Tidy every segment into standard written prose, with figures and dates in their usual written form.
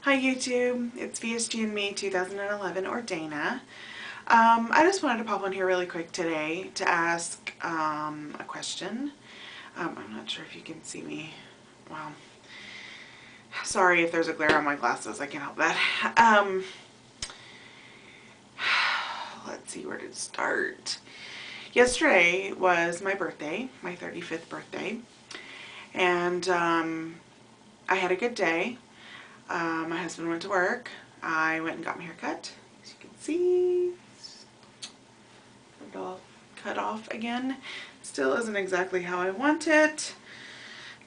Hi YouTube, it's VSG and Me 2011 or Dana. I just wanted to pop on here really quick today to ask a question. I'm not sure if you can see me. Well, sorry if there's a glare on my glasses, I can't help that. Let's see where to start. Yesterday was my birthday, my 35th birthday, and I had a good day. My husband went to work. I went and got my hair cut. As you can see, it's all cut off again. Still isn't exactly how I want it,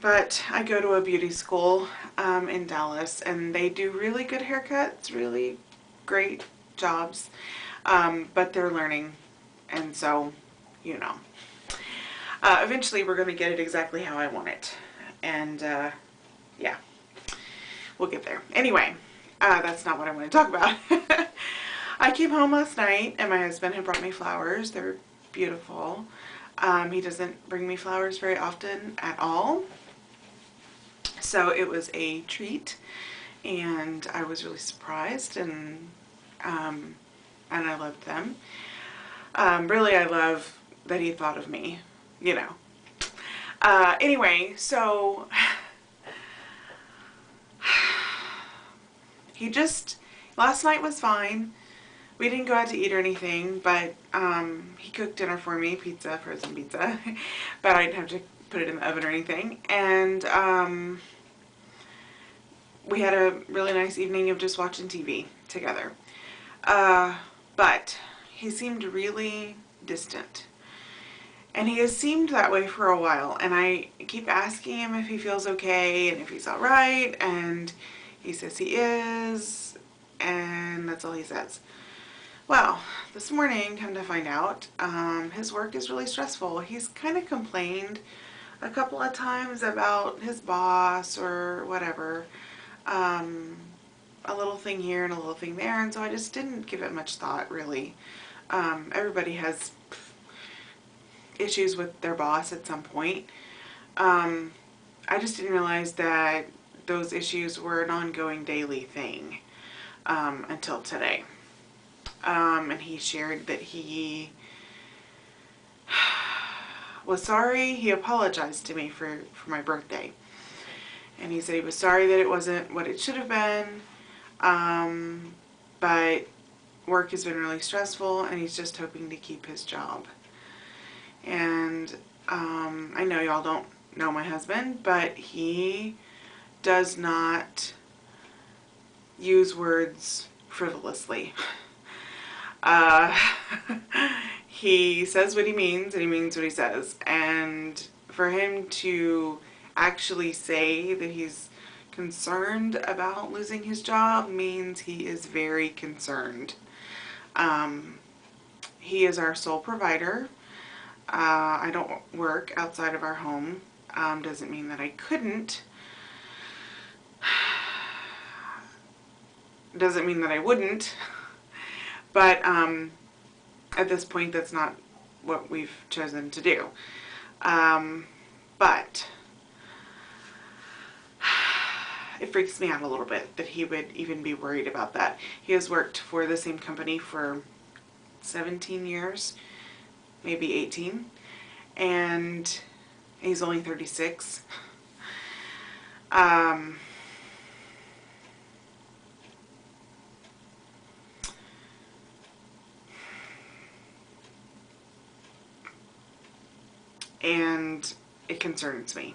but I go to a beauty school in Dallas, and they do really good haircuts, really great jobs, but they're learning, and so, you know. Eventually we're going to get it exactly how I want it, and yeah. We'll get there. Anyway, that's not what I want to talk about. I came home last night and my husband had brought me flowers. They're beautiful. He doesn't bring me flowers very often at all. So it was a treat and I was really surprised, and I loved them. Really, I love that he thought of me, you know. Anyway, so last night was fine. We didn't go out to eat or anything, but he cooked dinner for me, pizza, frozen pizza, but I didn't have to put it in the oven or anything. And we had a really nice evening of just watching TV together. But he seemed really distant. And he has seemed that way for a while, and I keep asking him if he feels okay and if he's all right, and he says he is, and that's all he says. Well, this morning, come to find out, his work is really stressful. He's kind of complained a couple of times about his boss or whatever, a little thing here and a little thing there, and so I just didn't give it much thought, really. Everybody has issues with their boss at some point. I just didn't realize that those issues were an ongoing daily thing until today. And he shared that he was sorry. He apologized to me for my birthday. And he said he was sorry that it wasn't what it should have been. But work has been really stressful and he's just hoping to keep his job. And I know y'all don't know my husband, but he does not use words frivolously. He says what he means and he means what he says. And for him to actually say that he's concerned about losing his job means he is very concerned. He is our sole provider. I don't work outside of our home. Doesn't mean that I couldn't. Doesn't mean that I wouldn't. But at this point, that's not what we've chosen to do. But it freaks me out a little bit that he would even be worried about that. He has worked for the same company for 17 years, maybe 18, and he's only 36. And it concerns me.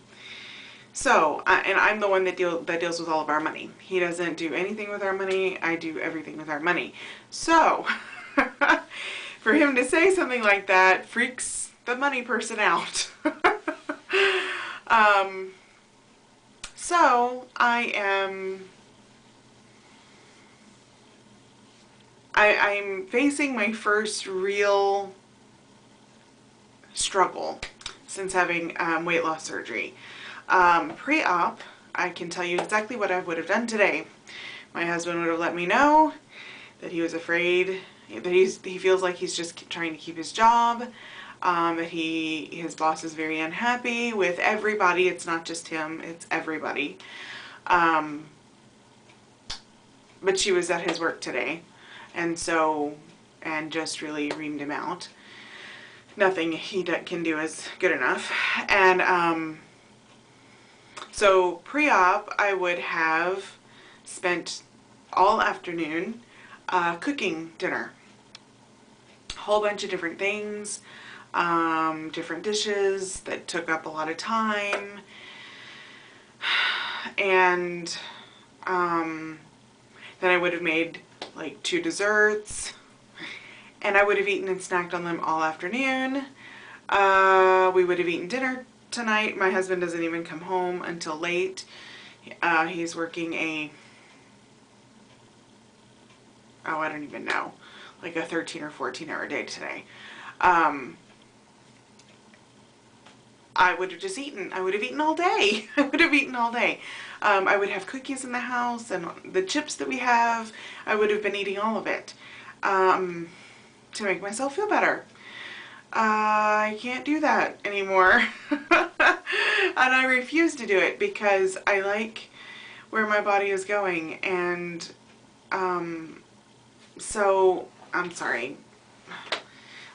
So, and I'm the one that deals with all of our money. He doesn't do anything with our money. I do everything with our money. So, for him to say something like that freaks the money person out. So I'm facing my first real struggle since having weight loss surgery. Pre-op, I can tell you exactly what I would have done today. My husband would have let me know that he was afraid, that he feels like he's just trying to keep his job, that his boss is very unhappy with everybody. It's not just him, it's everybody. but she was at his work today, and so, and just really reamed him out. Nothing he can do is good enough. And so pre-op, I would have spent all afternoon cooking dinner. A whole bunch of different things, different dishes that took up a lot of time. And then I would have made like 2 desserts, and I would have eaten and snacked on them all afternoon. We would have eaten dinner tonight. My husband doesn't even come home until late. He's working I don't even know, like a 13 or 14-hour day today. I would have just eaten. I would have eaten all day. I would have eaten all day. I would have cookies in the house and the chips that we have. I would have been eating all of it to make myself feel better. I can't do that anymore. And I refuse to do it because I like where my body is going. And so, I'm sorry.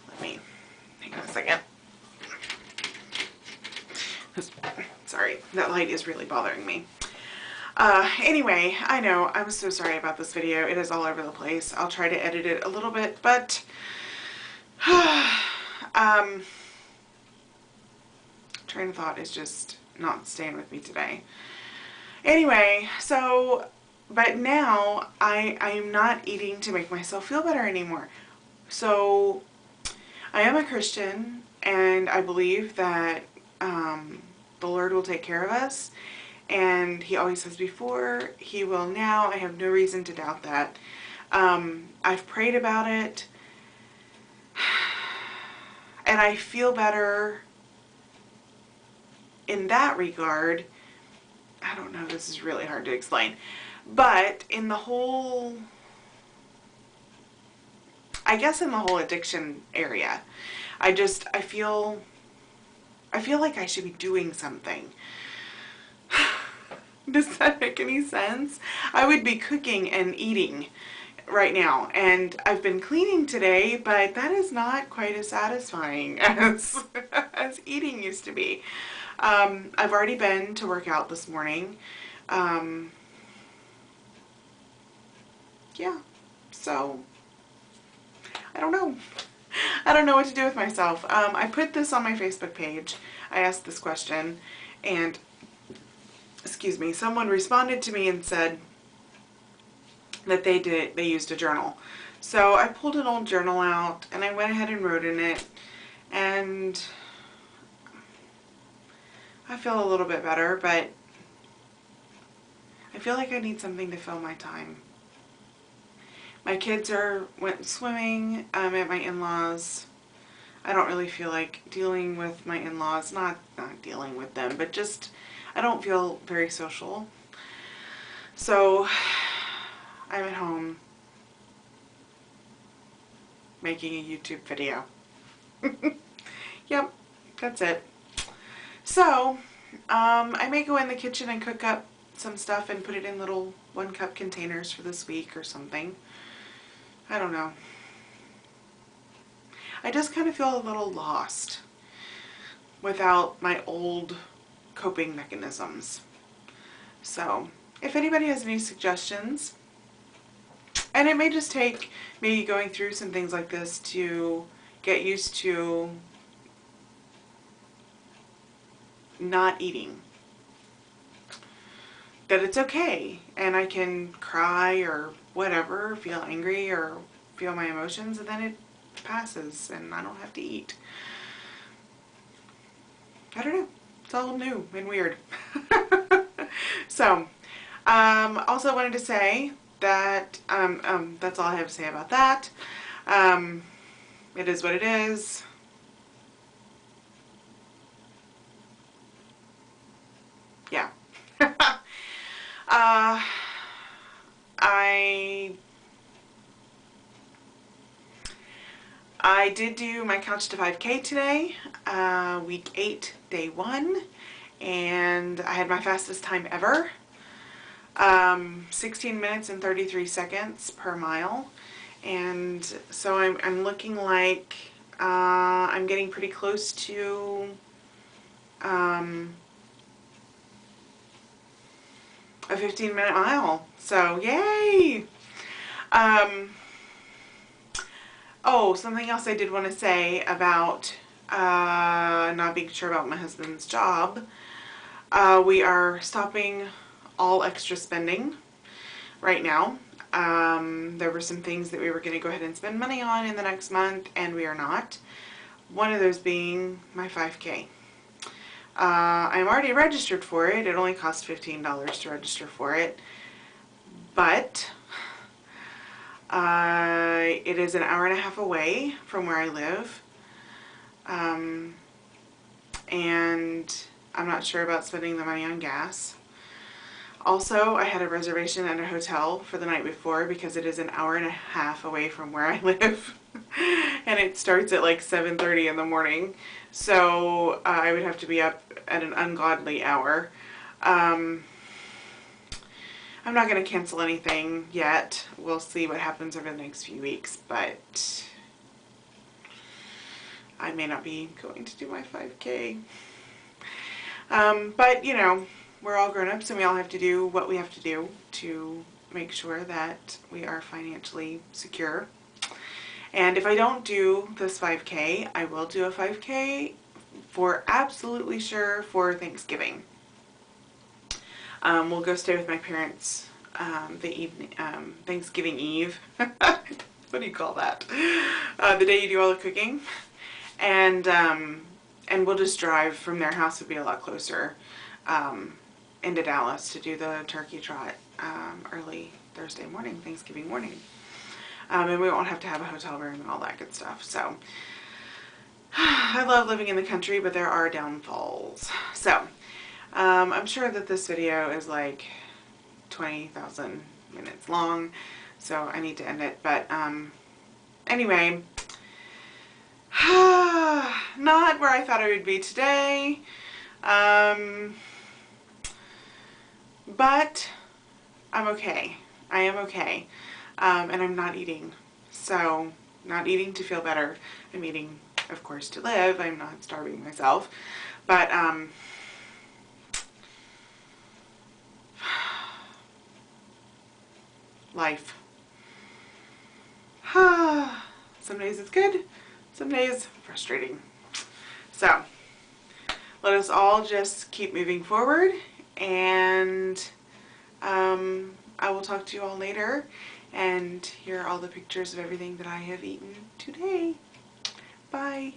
Let me, hang on a second. Sorry, that light is really bothering me. Anyway, I know, I'm so sorry about this video. It is all over the place. I'll try to edit it a little bit, but train of thought is just not staying with me today. Anyway, so, but now I'm not eating to make myself feel better anymore. So I am a Christian, and I believe that the Lord will take care of us, and He always has before, He will now. I have no reason to doubt that. I've prayed about it, and I feel better in that regard. I don't know, this is really hard to explain, but in the whole, I guess in the whole addiction area, I feel like I should be doing something. Does that make any sense? I would be cooking and eating right now, and I've been cleaning today, but that is not quite as satisfying as eating used to be. I've already been to work out this morning. Yeah, so I don't know. I don't know what to do with myself. I put this on my Facebook page. I asked this question, and excuse me, someone responded to me and said that they used a journal. So I pulled an old journal out and I went ahead and wrote in it, and I feel a little bit better, but I feel like I need something to fill my time. My kids went swimming at my in-laws. I don't really feel like dealing with my in-laws, not dealing with them, but just I don't feel very social. So I'm at home making a YouTube video. Yep, that's it. So I may go in the kitchen and cook up some stuff and put it in little 1-cup containers for this week or something. I don't know. I just kind of feel a little lost without my old coping mechanisms. So if anybody has any suggestions, and it may just take me going through some things like this to get used to not eating, that it's okay, and I can cry or whatever, feel angry or feel my emotions, and then it passes and I don't have to eat. I don't know. It's all new and weird. So, also wanted to say that that's all I have to say about that. It is what it is. Yeah. I did do my Couch to 5K today, week 8, day 1, and I had my fastest time ever. 16 minutes and 33 seconds per mile. And so I'm looking like I'm getting pretty close to a 15-minute mile. So yay! Oh, something else I did want to say about not being sure about my husband's job. We are stopping all extra spending right now. There were some things that we were going to go ahead and spend money on in the next month, and we are not. One of those being my 5K. I'm already registered for it. It only costs $15 to register for it. But it is an hour and a half away from where I live. And I'm not sure about spending the money on gas. Also, I had a reservation at a hotel for the night before because it is an hour and a half away from where I live. And it starts at like 7:30 in the morning. So I would have to be up at an ungodly hour. I'm not going to cancel anything yet. We'll see what happens over the next few weeks, but I may not be going to do my 5K. But, you know, we're all grown-ups and we all have to do what we have to do to make sure that we are financially secure. And if I don't do this 5K, I will do a 5K for absolutely sure for Thanksgiving. We'll go stay with my parents the evening, Thanksgiving Eve. What do you call that? The day you do all the cooking. And we'll just drive from their house. Would be a lot closer into Dallas to do the turkey trot early Thursday morning, Thanksgiving morning. And we won't have to have a hotel room and all that good stuff. So I love living in the country, but there are downfalls. So I'm sure that this video is like 20,000 minutes long, so I need to end it. But anyway, not where I thought I would be today, but I'm okay. I am okay, and I'm not eating. So, not eating to feel better. I'm eating, of course, to live. I'm not starving myself, but life. Some days it's good, some days frustrating. So let us all just keep moving forward, and I will talk to you all later, and here are all the pictures of everything that I have eaten today. Bye.